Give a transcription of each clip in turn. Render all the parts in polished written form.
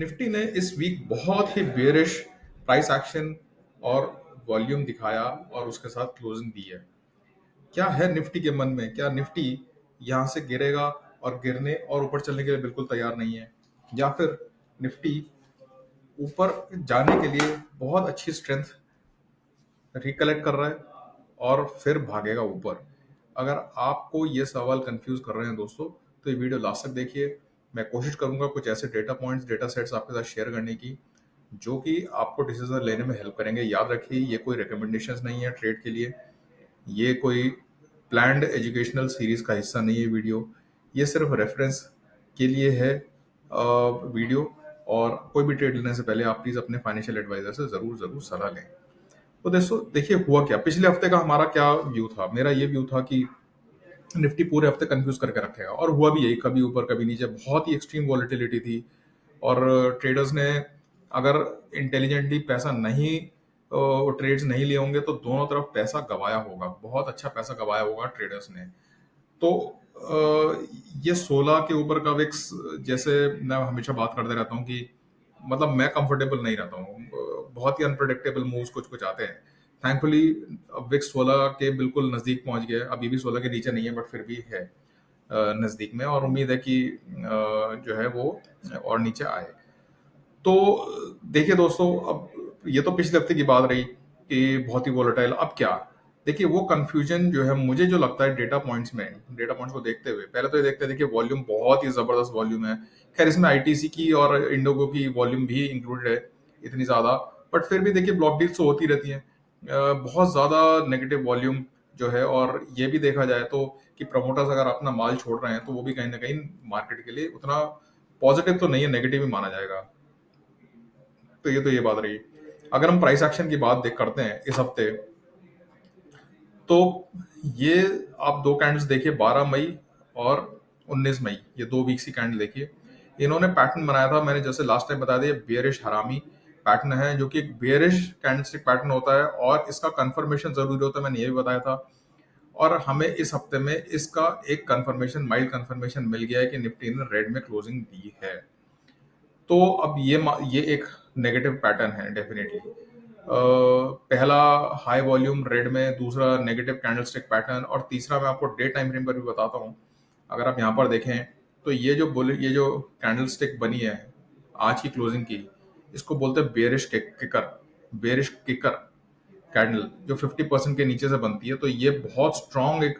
Nifty ने इस week बहुत ही बेयरिश प्राइस एक्शन और वॉल्यूम दिखाया और उसके साथ क्लोजिंग दी है। क्या है निफ्टी के मन में? क्या निफ्टी यहाँ से गिरेगा और गिरने और ऊपर चलने के लिए बिल्कुल तैयार नहीं है, या फिर निफ्टी ऊपर जाने के लिए बहुत अच्छी स्ट्रेंथ रिकलेक्ट कर रहा है और फिर भागेगा ऊपर? अगर आपको ये सवाल कंफ्यूज कर रहे हैं दोस्तों, तो ये वीडियो लास्ट तक देखिए। मैं कोशिश करूंगा कुछ ऐसे डेटा पॉइंट्स, डेटा सेट्स आपके साथ शेयर करने की जो कि आपको डिसीजन लेने में हेल्प करेंगे। याद रखिए, ये कोई रिकमेंडेशंस नहीं है ट्रेड के लिए, ये कोई प्लान्ड एजुकेशनल सीरीज का हिस्सा नहीं है वीडियो। ये सिर्फ रेफरेंस के लिए है वीडियो। और कोई भी ट्रेड लेने से पहले आप प्लीज अपने फाइनेंशियल एडवाइजर से जरूर जरूर सलाह लें। तो दोस्तों देखिए, हुआ क्या पिछले हफ्ते का हमारा क्या व्यू था। मेरा ये व्यू था कि निफ्टी पूरे हफ्ते कंफ्यूज करके रखेगा, और हुआ भी यही, कभी ऊपर कभी नीचे, बहुत ही एक्सट्रीम वॉलेटिलिटी थी। और ट्रेडर्स ने अगर इंटेलिजेंटली पैसा नहीं ट्रेड्स नहीं लिए होंगे तो दोनों तरफ पैसा गवाया होगा, बहुत अच्छा पैसा गवाया होगा ट्रेडर्स ने। तो ये 16 के ऊपर का विक्स, जैसे मैं हमेशा बात करते रहता हूँ कि मतलब मैं कंफर्टेबल नहीं रहता हूँ, बहुत ही अनप्रडिक्टेबल मूव्स कुछ कुछ आते हैं। थैंकफुली विक्स 16 के बिल्कुल नजदीक पहुंच गया, अभी भी 16 के नीचे नहीं है बट फिर भी है नजदीक में, और उम्मीद है कि जो है वो और नीचे आए। तो देखिए दोस्तों, अब ये तो पिछले हफ्ते की बात रही कि बहुत ही वोलेटाइल। अब क्या? देखिए, वो कंफ्यूजन जो है, मुझे जो लगता है डेटा पॉइंट्स में, डेटा पॉइंट्स को देखते हुए, पहले तो ये देखते हैं, देखिए वॉल्यूम बहुत ही जबरदस्त वॉल्यूम है। खैर इसमें आईटीसी की और इंडोगो की वॉल्यूम भी इंक्लूडेड है, इतनी ज्यादा, बट फिर भी देखिए ब्लॉक डील्स तो होती रहती हैं। बहुत ज्यादा नेगेटिव वॉल्यूम जो है। और ये भी देखा जाए तो कि प्रमोटर्स अगर अपना माल छोड़ रहे हैं तो वो भी कहीं ना कहीं मार्केट के लिए उतना पॉजिटिव तो नहीं है, नेगेटिव ही माना जाएगा। तो ये बात रही। अगर हम प्राइस एक्शन की बात देख करते हैं इस हफ्ते, तो ये आप दो कैंडल्स देखिए, 12 मई और 19 मई, ये 2 वीक्स की कैंडल देखिए। इन्होंने पैटर्न बनाया था, मैंने जैसे लास्ट टाइम बताया था, ये बेयरिश हरामी पैटर्न है, जो कि एक बेयरिश कैंडलस्टिक पैटर्न होता है और इसका कंफर्मेशन जरूरी होता है, मैंने ये भी बताया था। और हमें इस हफ्ते में इसका एक कंफर्मेशन, माइल्ड कंफर्मेशन मिल गया है कि निफ्टी ने रेड में क्लोजिंग दी है। तो अब ये एक नेगेटिव पैटर्न है डेफिनेटली। पहला हाई वॉल्यूम रेड में, दूसरा नेगेटिव कैंडलस्टिक पैटर्न, और तीसरा मैं आपको डे टाइम फ्रेम पर भी बताता हूँ। अगर आप यहाँ पर देखें तो ये जो कैंडलस्टिक बनी है आज की क्लोजिंग की, इसको बोलते हैं बेरिश किकर कैंडल, जो 50% के नीचे से बनती है। तो ये बहुत स्ट्रांग एक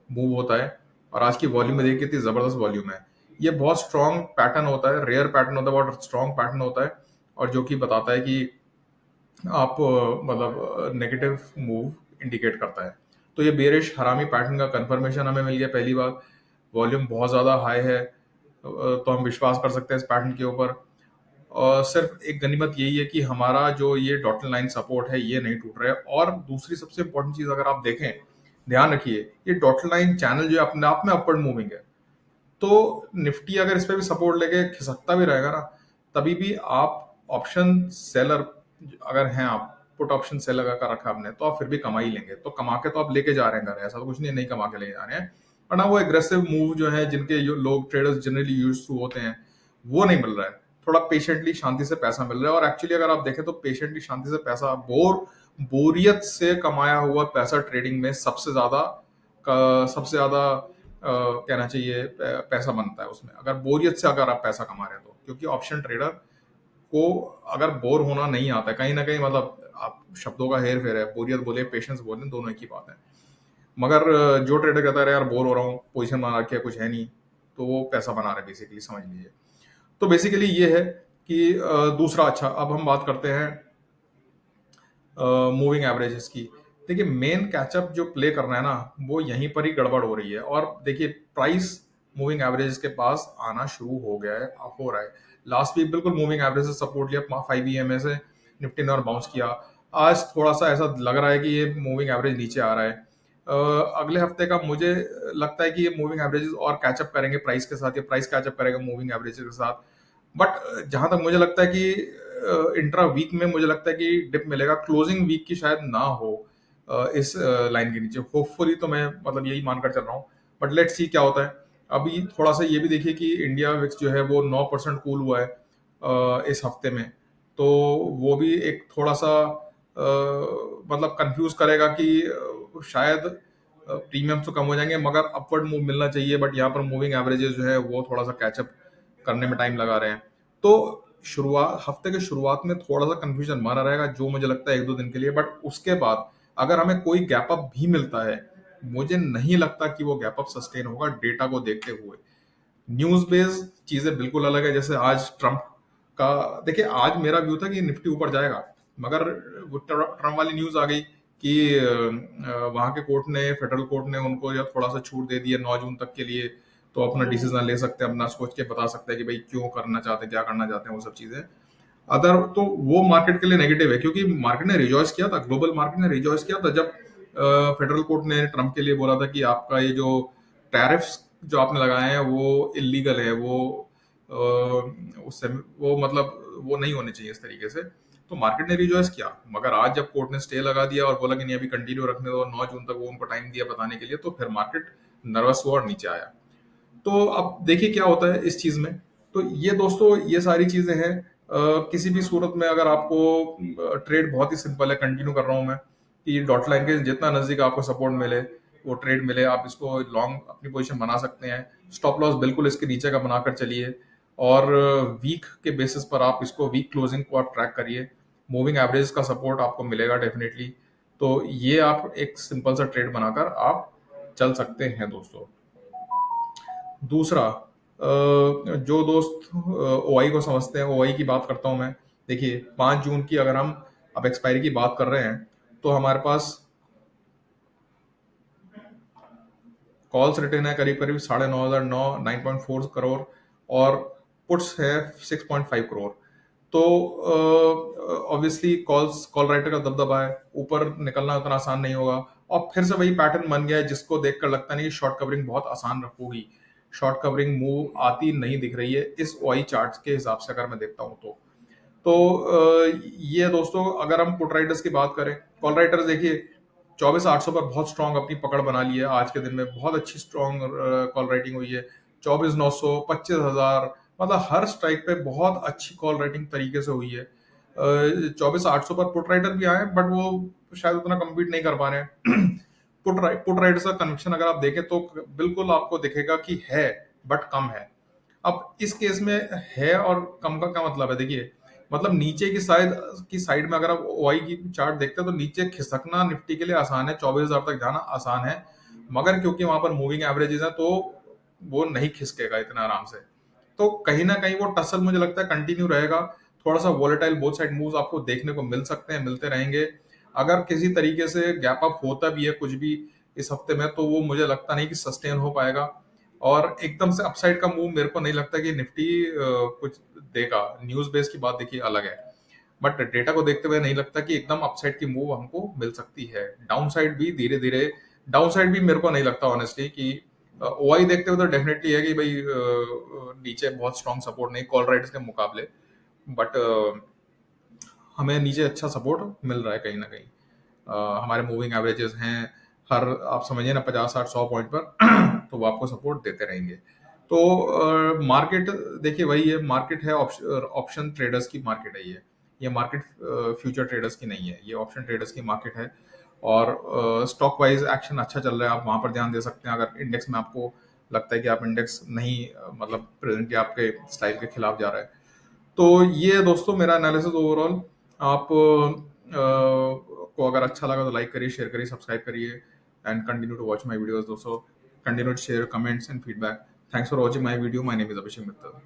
मूव होता है। और आज की वॉल्यूम में देखिए कितनी जबरदस्त वॉल्यूम है। ये बहुत स्ट्रांग पैटर्न होता है, रेयर पैटर्न होता है, बहुत स्ट्रांग पैटर्न होता है, और जो कि बताता है कि आप मतलब नेगेटिव मूव इंडिकेट करता है। तो ये बेरिश हरामी पैटर्न का कंफर्मेशन हमें मिल गया। पहली बात, वॉल्यूम बहुत ज्यादा हाई है, तो हम विश्वास कर सकते हैं इस पैटर्न के ऊपर। और सिर्फ एक गनीमत यही है कि हमारा जो ये डॉटेड लाइन सपोर्ट है ये नहीं टूट रहा है। और दूसरी सबसे इंपॉर्टेंट चीज अगर आप देखें, ध्यान रखिए, ये डॉटेड लाइन चैनल जो है अपने आप में अपवर्ड मूविंग है। तो निफ्टी अगर इस पे भी सपोर्ट लेके खिसकता भी रहेगा ना, तभी भी आप ऑप्शन सेलर अगर हैं, आप पुट ऑप्शन सेल लगा कर रखा आपने, तो आप फिर भी कमा ही लेंगे। तो कमा के तो आप लेके जा रहे हैं घर, ऐसा तो कुछ नहीं, नहीं कमा के लेके जा रहे हैं। वरना वो एग्रेसिव मूव जो है, जिनके जो लोग ट्रेडर्स जनरली यूज टू होते हैं, वो नहीं मिल रहा है। थोड़ा पेशेंटली शांति से पैसा मिल रहा है। और एक्चुअली अगर आप देखें तो पेशेंटली शांति से पैसा, बोरियत से कमाया हुआ पैसा ट्रेडिंग में सबसे ज्यादा कहना चाहिए पैसा बनता है उसमें, अगर बोरियत से अगर आप पैसा कमा रहे हैं तो। क्योंकि ऑप्शन ट्रेडर को अगर बोर होना नहीं आता है कहीं ना कहीं, मतलब आप शब्दों का हेर फेर है, बोरियत बोले पेशेंस बोले, दोनों एक ही बात है। मगर जो ट्रेडर कहता है यार बोर हो रहा हूँ, पोजीशन बना रखी है, कुछ है नहीं, तो वो पैसा बना रहे बेसिकली, समझ लीजिए। तो बेसिकली ये है कि दूसरा, अच्छा अब हम बात करते हैं मूविंग एवरेजेस की। देखिए मेन कैचअप जो प्ले करना है ना, वो यहीं पर ही गड़बड़ हो रही है। और देखिए प्राइस मूविंग एवरेजेस के पास आना शुरू हो गया है, हो रहा है। लास्ट वीक बिल्कुल मूविंग एवरेज से सपोर्ट लिया 5 EMA से, निफ्टी ने और बाउंस किया। आज थोड़ा सा ऐसा लग रहा है कि ये मूविंग एवरेज नीचे आ रहा है। अगले हफ्ते का मुझे लगता है कि ये मूविंग एवरेजेस और कैचअप करेंगे प्राइस के साथ, या प्राइस कैचअप करेगा मूविंग एवरेजेस के साथ। बट जहां तक मुझे लगता है कि इंट्रा वीक में मुझे लगता है कि डिप मिलेगा, क्लोजिंग वीक की शायद ना हो इस लाइन के नीचे, होपफुली। तो मैं मतलब यही मानकर चल रहा हूँ, बट लेट्स सी क्या होता है। अभी थोड़ा सा ये भी देखिए कि इंडिया विक्स जो है वो 9% कूल हुआ है, इस हफ्ते में, तो वो भी एक थोड़ा सा मतलब कंफ्यूज करेगा कि शायद प्रीमियम्स तो कम हो जाएंगे मगर अपवर्ड मूव मिलना चाहिए, बट यहाँ पर मूविंग एवरेजेस जो है वो थोड़ा सा कैचअप करने में टाइम लगा रहे हैं। तो शुरुआत हफ्ते के शुरुआत में थोड़ा सा कंफ्यूजन बना रहेगा जो मुझे लगता है एक दो दिन के लिए, बट उसके बाद अगर हमें कोई गैप अप भी मिलता है, मुझे नहीं लगता कि वो गैप अप सस्टेन होगा डेटा को देखते हुए। न्यूज बेस्ड चीजें बिल्कुल अलग है। जैसे आज ट्रम्प का, देखिए आज मेरा व्यू था कि निफ्टी ऊपर जाएगा, मगर वो ट्रम्प वाली न्यूज आ गई कि वहां के कोर्ट ने, फेडरल कोर्ट ने उनको या थोड़ा सा छूट दे दी है 9 जून तक के लिए, तो अपना डिसीजन ले सकते हैं, अपना सोच के बता सकते हैं कि भाई क्यों करना चाहते हैं, क्या करना चाहते हैं, वो सब चीजें। अदर तो वो मार्केट के लिए नेगेटिव है, क्योंकि मार्केट ने रिजॉइस किया था, ग्लोबल मार्केट ने रिजॉइस किया था जब फेडरल कोर्ट ने ट्रम्प के लिए बोला था कि आपका ये जो टैरिफ्स जो आपने लगाए हैं वो इलीगल है, वो उससे वो मतलब वो नहीं होने चाहिए इस तरीके से। तो मार्केट ने रिजॉइस किया, मगर आज जब कोर्ट ने स्टे लगा दिया और बोला कि नहीं अभी कंटिन्यू रखने दो, 9 जून तक वो उनको टाइम दिया बताने के लिए, तो फिर मार्केट नर्वस हुआ और नीचे आया। तो अब देखिए क्या होता है इस चीज में। तो ये दोस्तों ये सारी चीजें हैं। किसी भी सूरत में अगर आपको ट्रेड बहुत ही सिंपल है, कंटिन्यू कर रहा हूं मैं कि डॉट लाइन के जितना नजदीक आपको सपोर्ट मिले वो ट्रेड मिले, आप इसको लॉन्ग अपनी पोजीशन बना सकते हैं। स्टॉप लॉस बिल्कुल इसके नीचे का बनाकर चलिए, और वीक के बेसिस पर आप इसको, वीक क्लोजिंग को आप ट्रैक करिए। मूविंग एवरेज का सपोर्ट आपको मिलेगा डेफिनेटली। तो ये आप एक सिंपल सा ट्रेड बनाकर आप चल सकते हैं दोस्तों। दूसरा, जो दोस्त ओआई को समझते हैं, ओआई की बात करता हूं मैं। देखिए 5 जून की अगर हम अब एक्सपायरी की बात कर रहे हैं, तो हमारे पास कॉल्स रिटर्न है करीब करीब 9,909, 9.4 करोड़, और पुट्स है 6.5 करोड़। तो ऑब्वियसली कॉल राइटर का दबदबा है, ऊपर निकलना उतना आसान नहीं होगा। और फिर से वही पैटर्न बन गया है जिसको देखकर लगता नहीं शॉर्ट कवरिंग बहुत आसान होगी। शॉर्ट कवरिंग मूव आती नहीं दिख रही है इस वाई चार्ट के हिसाब से अगर मैं देखता हूं तो ये दोस्तों अगर हम पुट राइटर्स की बात करें, कॉल राइटर्स देखिए 24,800 पर बहुत स्ट्रांग अपनी पकड़ बना ली है। आज के दिन में बहुत अच्छी स्ट्रांग कॉल राइटिंग हुई है। 24,900, 25,000, मतलब हर स्ट्राइक पे बहुत अच्छी कॉल राइटिंग तरीके से हुई है। 24,800 पर पुट राइटर भी आए, बट वो शायद उतना कम्पीट नहीं कर पा रहे हैं। पुट राइटर्स का कन्विक्शन अगर आप देखें तो बिल्कुल आपको दिखेगा कि है, बट कम है। अब इस केस में है और कम का क्या मतलब है, देखिए मतलब नीचे की साइड में अगर आप ओआई की चार्ट देखते हैं तो नीचे खिसकना निफ्टी के लिए आसान है, 24,000 तक जाना आसान है, मगर क्योंकि वहां पर मूविंग एवरेजेस है तो वो नहीं खिसकेगा इतना आराम से। तो कहीं ना कहीं वो टसल मुझे लगता है कंटिन्यू रहेगा। थोड़ा सा वोलेटाइल बोथ साइड मूव्स आपको देखने को मिल सकते हैं, मिलते रहेंगे। अगर किसी तरीके से गैप अप होता भी है कुछ भी इस हफ्ते में, तो वो मुझे लगता नहीं कि सस्टेन हो पाएगा। और एकदम से अपसाइड का मूव मेरे को नहीं लगता कि निफ्टी कुछ देगा। न्यूज बेस की बात देखिए अलग है, बट डेटा को देखते हुए नहीं लगता कि एकदम अपसाइड की मूव हमको मिल सकती है। डाउन साइड भी धीरे धीरे, डाउन साइड भी मेरे को नहीं लगता ऑनेस्टली कि ओआई देखते हुए तो डेफिनेटली है कि भाई नीचे बहुत स्ट्रॉन्ग सपोर्ट नहीं कॉल राइट्स के मुकाबले, बट हमें नीचे अच्छा सपोर्ट मिल रहा है कहीं ना कहीं। हमारे मूविंग एवरेजेस हैं हर, आप समझिए ना 50, 60, 100 पॉइंट पर तो वो आपको सपोर्ट देते रहेंगे। तो मार्केट देखिए वही है, मार्केट है ऑप्शन ट्रेडर्स की मार्केट है ये मार्केट फ्यूचर ट्रेडर्स की नहीं है, ये ऑप्शन ट्रेडर्स की मार्केट है। और स्टॉक वाइज एक्शन अच्छा चल रहा है, आप वहां पर ध्यान दे सकते हैं। अगर इंडेक्स में आपको लगता है कि आप इंडेक्स नहीं मतलब प्रेजेंटली आपके स्टाइल के खिलाफ जा रहा है, तो ये है दोस्तों मेरा एनालिसिस ओवरऑल। आप को अगर अच्छा लगा तो लाइक करिए, शेयर करिए, सब्सक्राइब करिए, and continue to watch my videos दोस्तों। Continue to share comments and feedback. Thanks for watching my video. My name is Abhishek Mittal.